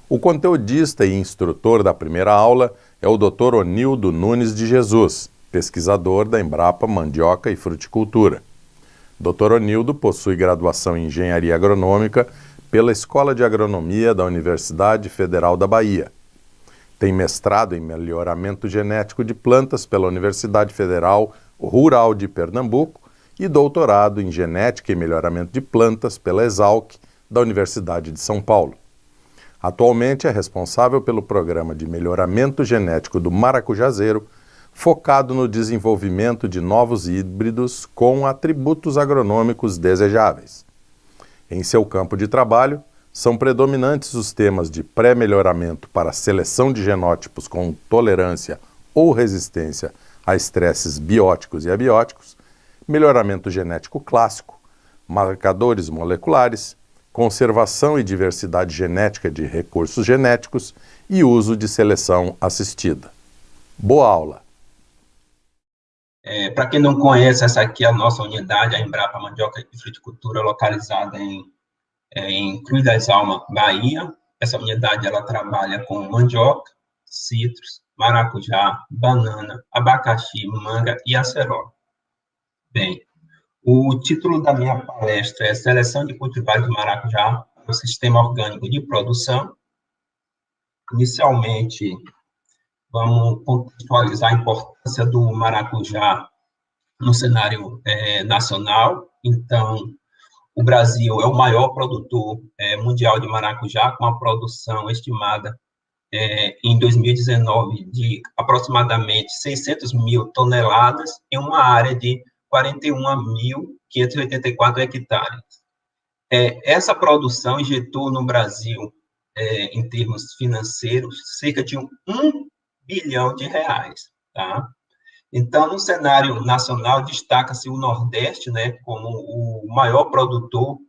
O conteudista e instrutor da primeira aula é o Dr. Onildo Nunes de Jesus, pesquisador da Embrapa Mandioca e Fruticultura. Dr. Onildo possui graduação em Engenharia Agronômica pela Escola de Agronomia da Universidade Federal da Bahia. Tem mestrado em Melhoramento Genético de Plantas pela Universidade Federal Rural de Pernambuco e doutorado em Genética e Melhoramento de Plantas pela Exalc da Universidade de São Paulo. Atualmente é responsável pelo Programa de Melhoramento Genético do Maracujazeiro, focado no desenvolvimento de novos híbridos com atributos agronômicos desejáveis. Em seu campo de trabalho, são predominantes os temas de pré-melhoramento para seleção de genótipos com tolerância ou resistência a estresses bióticos e abióticos, melhoramento genético clássico, marcadores moleculares, conservação e diversidade genética de recursos genéticos e uso de seleção assistida. Boa aula! Para quem não conhece, essa aqui é a nossa unidade, a Embrapa Mandioca e Fruticultura, localizada em Cruz das Almas, Bahia. Essa unidade ela trabalha com mandioca, citros, maracujá, banana, abacaxi, manga e acerola. Bem, o título da minha palestra é Seleção de cultivares de maracujá para o Sistema Orgânico de Produção. Inicialmente, vamos contextualizar a importância do maracujá no cenário nacional. Então, o Brasil é o maior produtor mundial de maracujá, com uma produção estimada em 2019 de aproximadamente 600 mil toneladas, em uma área de 41.584 hectares. Essa produção injetou no Brasil, em termos financeiros, cerca de 1 bilhão de reais, tá? Então, no cenário nacional, destaca-se o Nordeste, né, como o maior produtor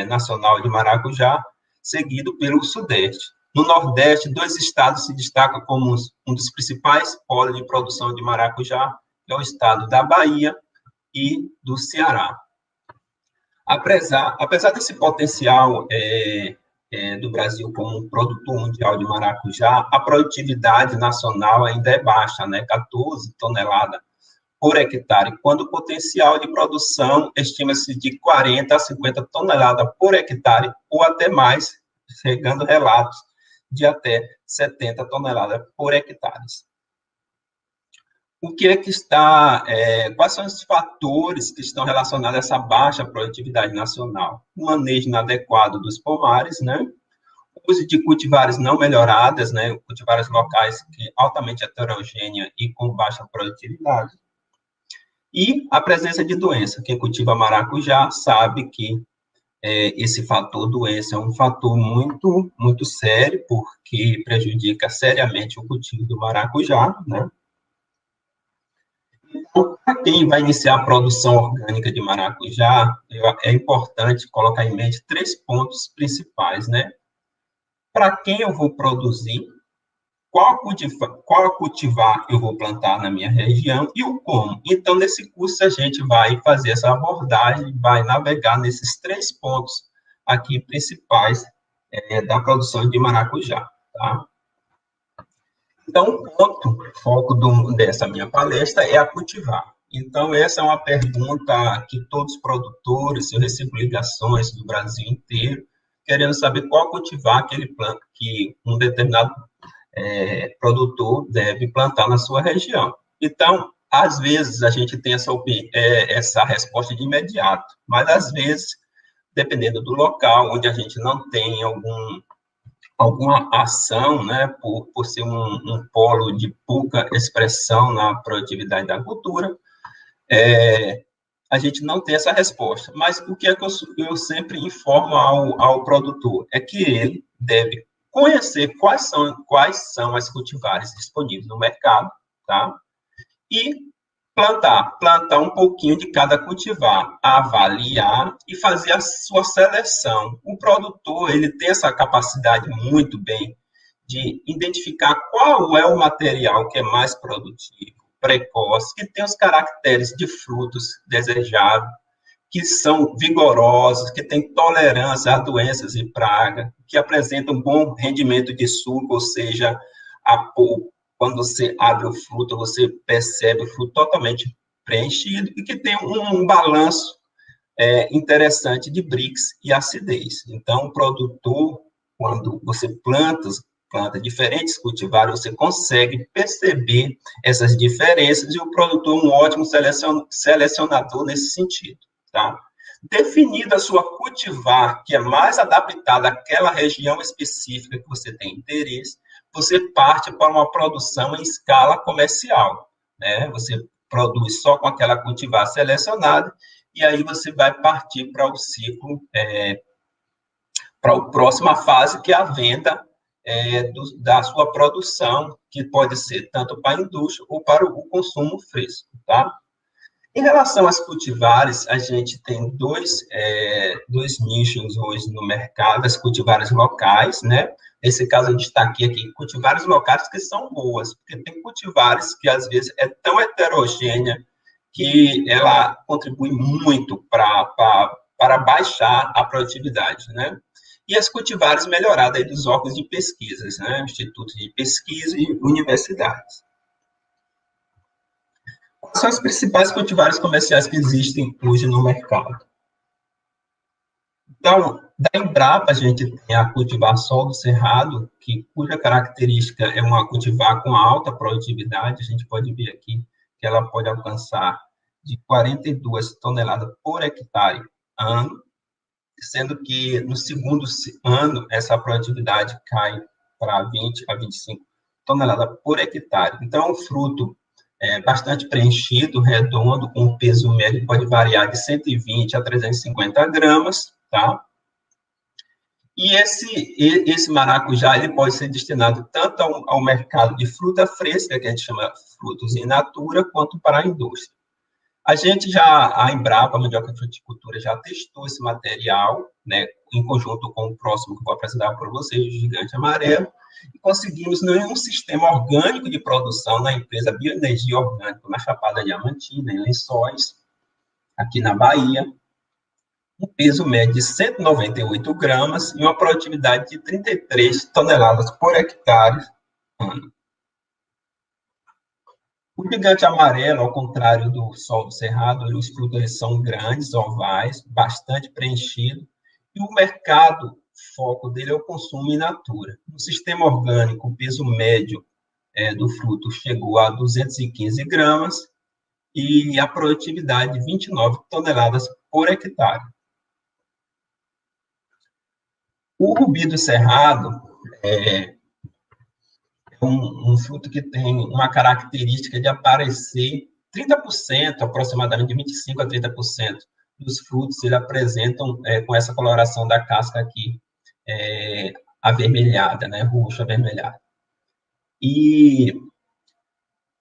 nacional de maracujá, seguido pelo Sudeste. No Nordeste, 2 estados se destacam como um dos principais polos de produção de maracujá, que é o estado da Bahia e do Ceará. Apesar desse potencial do Brasil como um produtor mundial de maracujá, a produtividade nacional ainda é baixa, né? 14 toneladas por hectare, quando o potencial de produção estima-se de 40 a 50 toneladas por hectare, ou até mais, chegando relatos de até 70 toneladas por hectare. O que é que quais são os fatores que estão relacionados a essa baixa produtividade nacional? O manejo inadequado dos pomares, né? O uso de cultivares não melhoradas, né? Cultivares locais altamente heterogênea e com baixa produtividade. E a presença de doença. Quem cultiva maracujá sabe que esse fator doença é um fator muito, muito sério, porque prejudica seriamente o cultivo do maracujá, né? Então, para quem vai iniciar a produção orgânica de maracujá, é importante colocar em mente 3 pontos principais, né? Para quem eu vou produzir, qual cultivar eu vou plantar na minha região e o como. Então, nesse curso, a gente vai fazer essa abordagem, vai navegar nesses 3 pontos aqui principais da produção de maracujá, tá? Então, o foco dessa minha palestra é a cultivar. Então, essa é uma pergunta que todos os produtores, eu recebo ligações do Brasil inteiro, querendo saber qual cultivar que um determinado produtor deve plantar na sua região. Então, às vezes, a gente tem essa resposta de imediato, mas, às vezes, dependendo do local, onde a gente não tem alguma ação, né, por ser um polo de pouca expressão na produtividade da cultura, a gente não tem essa resposta. Mas o que é que eu sempre informo ao produtor? É que ele deve conhecer quais são as cultivares disponíveis no mercado, tá? E plantar um pouquinho de cada cultivar, avaliar e fazer a sua seleção. O produtor, ele tem essa capacidade muito bem de identificar qual é o material que é mais produtivo, precoce, que tem os caracteres de frutos desejáveis, que são vigorosos, que têm tolerância a doenças e pragas, que apresentam bom rendimento de suco, ou seja, quando você abre o fruto, você percebe o fruto totalmente preenchido e que tem um balanço interessante de Brix e acidez. Então, o produtor, quando você planta diferentes cultivares, você consegue perceber essas diferenças e o produtor é um ótimo selecionador nesse sentido, tá? Definida a sua cultivar, que é mais adaptada àquela região específica que você tem interesse, você parte para uma produção em escala comercial, né? Você produz só com aquela cultivar selecionada e aí você vai partir para o ciclo, para a próxima fase, que é a venda da sua produção, que pode ser tanto para a indústria ou para o consumo fresco, tá? Em relação às cultivares, a gente tem dois nichos hoje no mercado, as cultivares locais, né? Nesse caso, eu destaquei aqui cultivares locais que são boas, porque tem cultivares que, às vezes, é tão heterogênea que ela contribui muito para baixar a produtividade, né? E as cultivares melhoradas aí dos órgãos de pesquisas, né? Institutos de pesquisa e universidades. Quais são as principais cultivares comerciais que existem hoje no mercado? Então, da Embrapa, a gente tem a cultivar Sol do Cerrado, cuja característica é uma cultivar com alta produtividade. A gente pode ver aqui que ela pode alcançar de 42 toneladas por hectare ano, sendo que no segundo ano essa produtividade cai para 20 a 25 toneladas por hectare. Então, é um fruto bastante preenchido, redondo, com peso médio pode variar de 120 a 350 gramas, tá? E esse maracujá, ele pode ser destinado tanto ao mercado de fruta fresca, que a gente chama frutos in natura, quanto para a indústria. A Embrapa, a Mandioca Fruticultura, já testou esse material, né, em conjunto com o próximo que eu vou apresentar para vocês, o Gigante Amarelo, e conseguimos, em um sistema orgânico de produção na empresa Bioenergia Orgânica, na Chapada Diamantina, em Lençóis, aqui na Bahia, um peso médio de 198 gramas e uma produtividade de 33 toneladas por hectare ano. O Gigante Amarelo, ao contrário do Sol do Cerrado, os frutos são grandes, ovais, bastante preenchidos, e o mercado, foco dele é o consumo in natura. No sistema orgânico, o peso médio do fruto chegou a 215 gramas e a produtividade de 29 toneladas por hectare. O Rubi do Cerrado é um fruto que tem uma característica de aparecer 30%, aproximadamente 25% a 30% dos frutos, eles apresentam com essa coloração da casca aqui, avermelhada, né, roxo avermelhado. E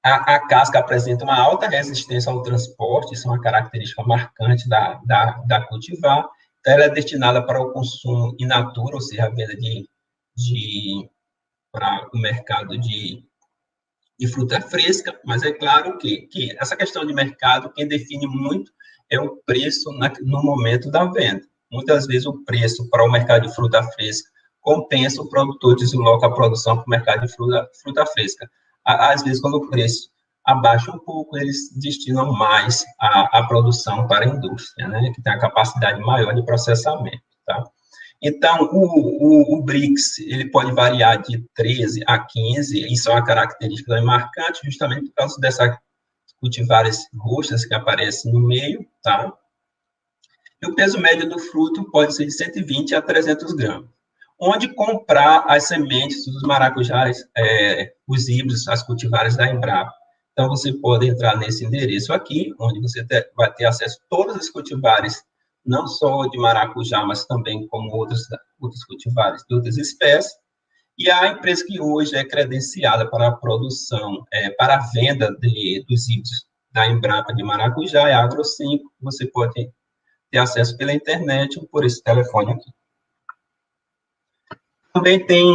a casca apresenta uma alta resistência ao transporte, isso é uma característica marcante da cultivar. Então, ela é destinada para o consumo in natura, ou seja, a venda para o mercado de fruta fresca, mas é claro que essa questão de mercado, quem define muito é o preço no momento da venda. Muitas vezes o preço para o mercado de fruta fresca compensa, o produtor desloca a produção para o mercado de fruta fresca. Às vezes, quando o preço abaixa um pouco, eles destinam mais a produção para a indústria, né, que tem a capacidade maior de processamento, tá? Então, o BRICS, ele pode variar de 13 a 15, isso é uma característica marcante, justamente por causa dessas cultivares roxas que aparecem no meio, tá? E o peso médio do fruto pode ser de 120 a 300 gramas. Onde comprar as sementes dos maracujás, os híbridos, as cultivares da Embrapa. Então, você pode entrar nesse endereço aqui, onde você vai ter acesso a todas as cultivares, não só de maracujá, mas também como outros cultivares de outras espécies. E a empresa que hoje é credenciada para a produção, para a venda dos híbridos da Embrapa de maracujá é a Agro5. Você pode ter acesso pela internet ou por esse telefone aqui. Também tem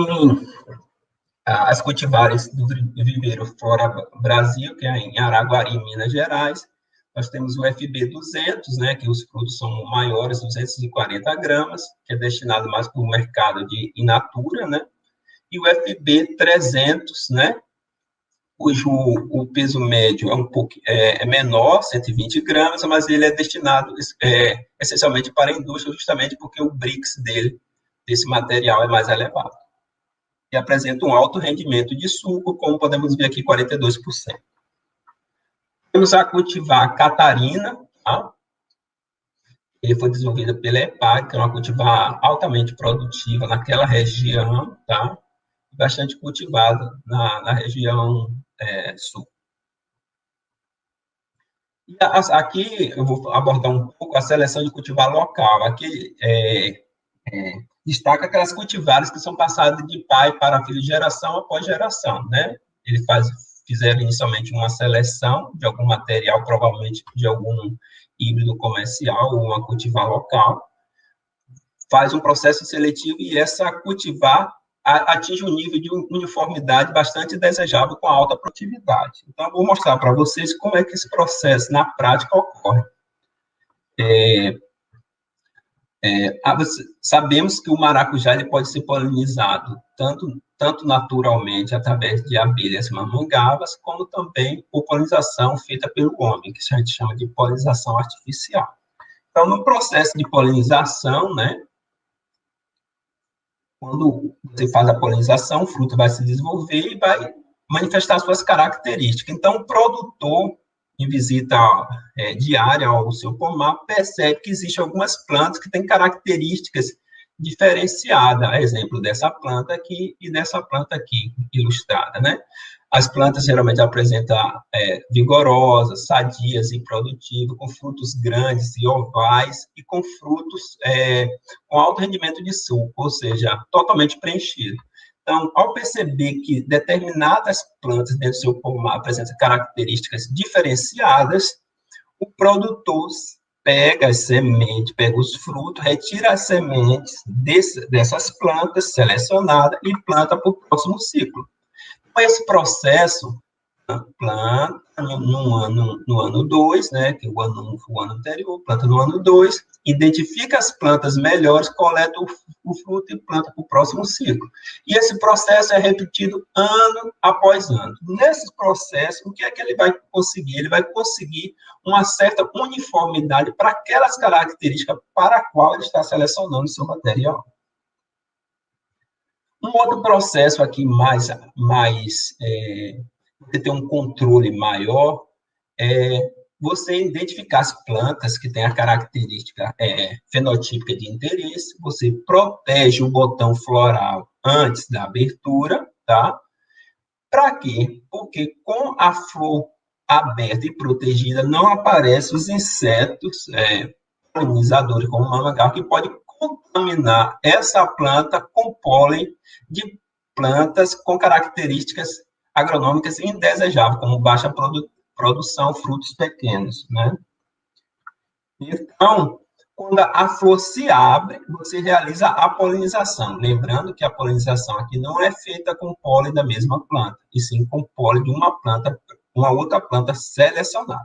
as cultivares do Viveiro Flora Brasil, que é em Araguari, Minas Gerais. Nós temos o FB200, né, que os frutos são maiores, 240 gramas, que é destinado mais para o mercado de in natura, né? E o FB300, né, cujo o peso médio é um pouco menor, 120 gramas, mas ele é destinado essencialmente para a indústria, justamente porque o BRICS desse material é mais elevado. E apresenta um alto rendimento de suco, como podemos ver aqui, 42%. Temos a cultivar Catarina, tá? Ele foi desenvolvida pela EPAG, que é uma cultivar altamente produtiva naquela região, tá? Bastante cultivada na região sul. E aqui eu vou abordar um pouco a seleção de cultivar local. Aqui destaca aquelas cultivares que são passadas de pai para filho, geração após geração, né? Fizeram inicialmente uma seleção de algum material, provavelmente de algum híbrido comercial ou uma cultivar local, faz um processo seletivo e essa cultivar atinge um nível de uniformidade bastante desejável com alta produtividade. Então, eu vou mostrar para vocês como é que esse processo, na prática, ocorre. Sabemos que o maracujá ele pode ser polinizado tanto naturalmente, através de abelhas mamangavas, como também por polinização feita pelo homem, que a gente chama de polinização artificial. Então, no processo de polinização, né, quando você faz a polinização, o fruto vai se desenvolver e vai manifestar suas características. Então, o produtor, em visita diária ao seu pomar, percebe que existem algumas plantas que têm características diferenciadas, a exemplo dessa planta aqui e dessa planta aqui, ilustrada, né? As plantas geralmente apresentam vigorosas, sadias e produtivas, com frutos grandes e ovais e com frutos com alto rendimento de suco, ou seja, totalmente preenchido. Então, ao perceber que determinadas plantas dentro do seu pomar apresentam características diferenciadas, o produtor pega as sementes, pega os frutos, retira as sementes dessas plantas selecionadas e planta para o próximo ciclo. Esse processo, planta no ano 2, né, que o ano anterior, planta no ano 2, identifica as plantas melhores, coleta o fruto e planta para o próximo ciclo. E esse processo é repetido ano após ano. Nesse processo, o que é que ele vai conseguir? Ele vai conseguir uma certa uniformidade para aquelas características para a qual ele está selecionando o seu material. Um outro processo aqui você tem um controle maior, você identificar as plantas que têm a característica fenotípica de interesse, você protege o botão floral antes da abertura, tá? Para quê? Porque com a flor aberta e protegida, não aparecem os insetos polinizadores, como o mamangava, que pode contaminar essa planta com pólen de plantas com características agronômicas indesejáveis, como baixa produção, frutos pequenos, né? Então, quando a flor se abre, você realiza a polinização. Lembrando que a polinização aqui não é feita com pólen da mesma planta, e sim com pólen de uma outra planta selecionada.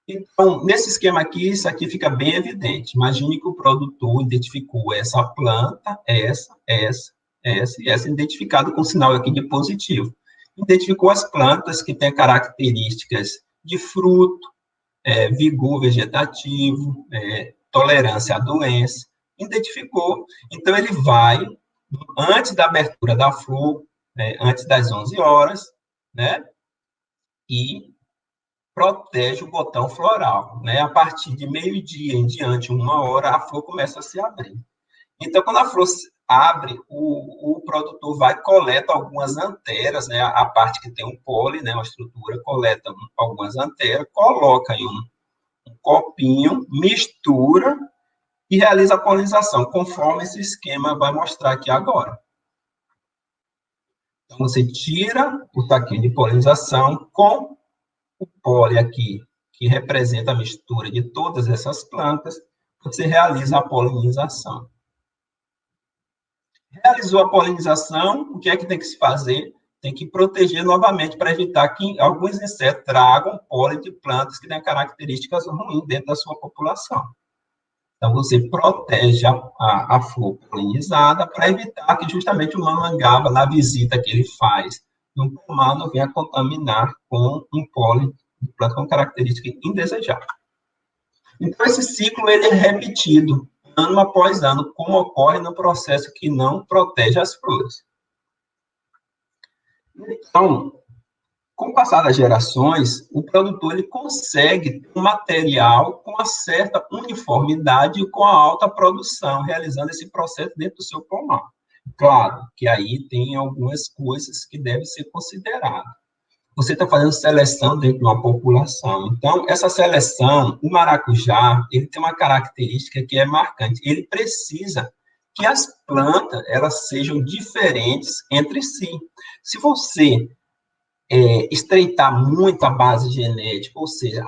Então, nesse esquema aqui, isso aqui fica bem evidente. Imagine que o produtor identificou essa planta, essa e essa, identificado com o sinal aqui de positivo. Identificou as plantas que têm características de fruto, vigor vegetativo, tolerância à doença. Identificou. Então, ele vai, antes da abertura da flor, antes das 11 horas, né? E protege o botão floral, né? A partir de meio-dia em diante, 1 hora, a flor começa a se abrir. Então, quando a flor se abre, o produtor vai coleta algumas anteras, né? A parte que tem um pólen, né? Uma estrutura, coleta algumas anteras, coloca em um copinho, mistura e realiza a polinização, conforme esse esquema vai mostrar aqui agora. Então, você tira o saquinho de polinização com o pólen aqui, que representa a mistura de todas essas plantas, você realiza a polinização. Realizou a polinização, o que é que tem que se fazer? tem que proteger novamente para evitar que alguns insetos tragam pólen de plantas que têm características ruins dentro da sua população. Então, você protege a flor polinizada para evitar que justamente o mamangaba, na visita que ele faz no pomar, não venha contaminar com um pólen de planta com característica indesejável. Então, esse ciclo ele é repetido ano após ano, como ocorre no processo que não protege as flores. Então, com o passar das gerações, o produtor ele consegue um material com uma certa uniformidade e com a alta produção, realizando esse processo dentro do seu pomar. Claro que aí tem algumas coisas que devem ser consideradas. Você está fazendo seleção dentro de uma população. Então, essa seleção, o maracujá, ele tem uma característica que é marcante. Ele precisa que as plantas elas sejam diferentes entre si. Se você estreitar muito a base genética, ou seja,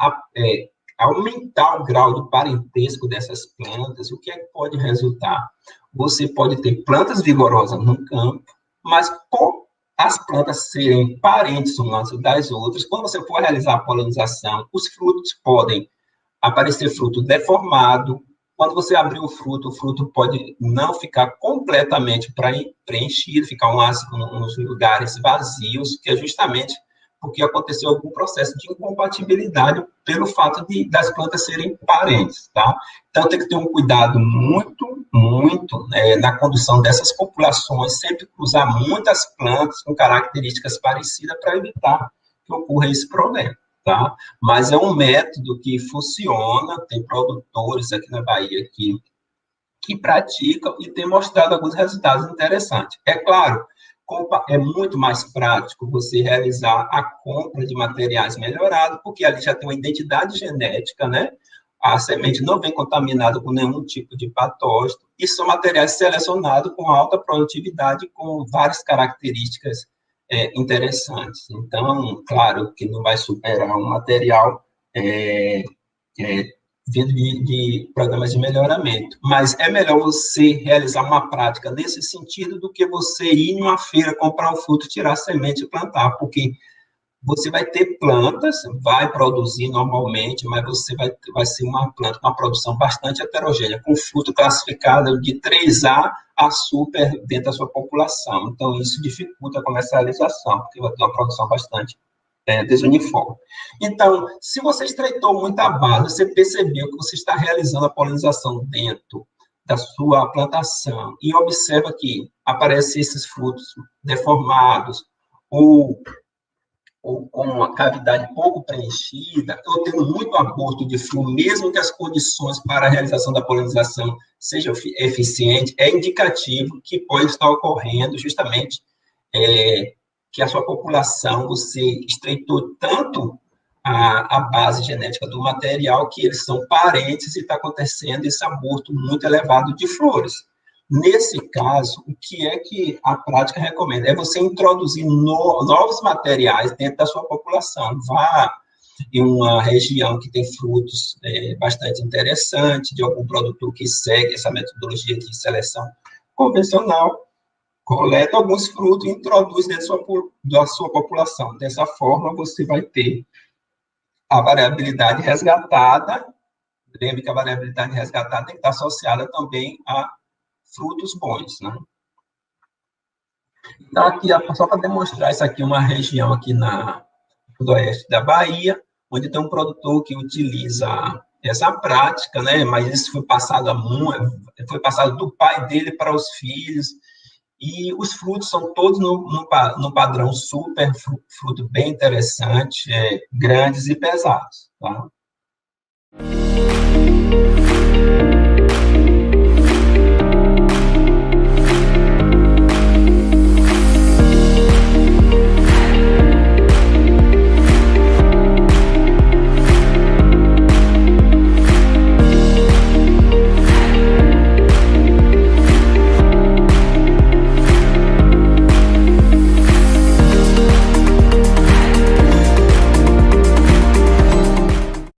aumentar o grau de parentesco dessas plantas, o que é que pode resultar? Você pode ter plantas vigorosas no campo, mas por as plantas serem parentes umas das outras, quando você for realizar a polinização, os frutos podem aparecer fruto deformado. Quando você abrir o fruto pode não ficar completamente preenchido, ficar uns lugares vazios, que é justamente porque aconteceu algum processo de incompatibilidade pelo fato das plantas serem parentes, tá? Então, tem que ter um cuidado muito na condução dessas populações, sempre cruzar muitas plantas com características parecidas para evitar que ocorra esse problema, tá? Mas é um método que funciona, tem produtores aqui na Bahia que praticam e tem mostrado alguns resultados interessantes. É claro, é muito mais prático você realizar a compra de materiais melhorados, porque ali já tem uma identidade genética, né? A semente não vem contaminada com nenhum tipo de patógeno, e são materiais selecionados com alta produtividade, com várias características interessantes. Então, claro que não vai superar um material vindo de programas de melhoramento. Mas é melhor você realizar uma prática nesse sentido do que você ir em uma feira, comprar um fruto, tirar a semente e plantar, porque você vai ter plantas, vai produzir normalmente, mas vai ser uma planta com uma produção bastante heterogênea, com fruto classificado de 3A a super dentro da sua população. Então, isso dificulta a comercialização, porque vai ter uma produção bastante desuniforme. Então, se você estreitou muito a base, você percebeu que você está realizando a polinização dentro da sua plantação e observa que aparecem esses frutos deformados ou com uma cavidade pouco preenchida, ou tendo muito aborto de flor, mesmo que as condições para a realização da polinização sejam eficientes, é indicativo que pode estar ocorrendo justamente que a sua população, você estreitou tanto a base genética do material que eles são parentes e está acontecendo esse aborto muito elevado de flores. Nesse caso, o que é que a prática recomenda? É você introduzir novos materiais dentro da sua população. Vá em uma região que tem frutos bastante interessantes, de algum produtor que segue essa metodologia de seleção convencional, coleta alguns frutos e introduz dentro da sua população. Dessa forma, você vai ter a variabilidade resgatada. Lembre que a variabilidade resgatada tem que estar associada também a frutos bons, né? Então, aqui, só para demonstrar, isso aqui é uma região aqui no sudoeste da Bahia, onde tem um produtor que utiliza essa prática, né? Mas isso foi passado do pai dele para os filhos, e os frutos são todos no padrão super, fruto bem interessante, grandes e pesados, tá?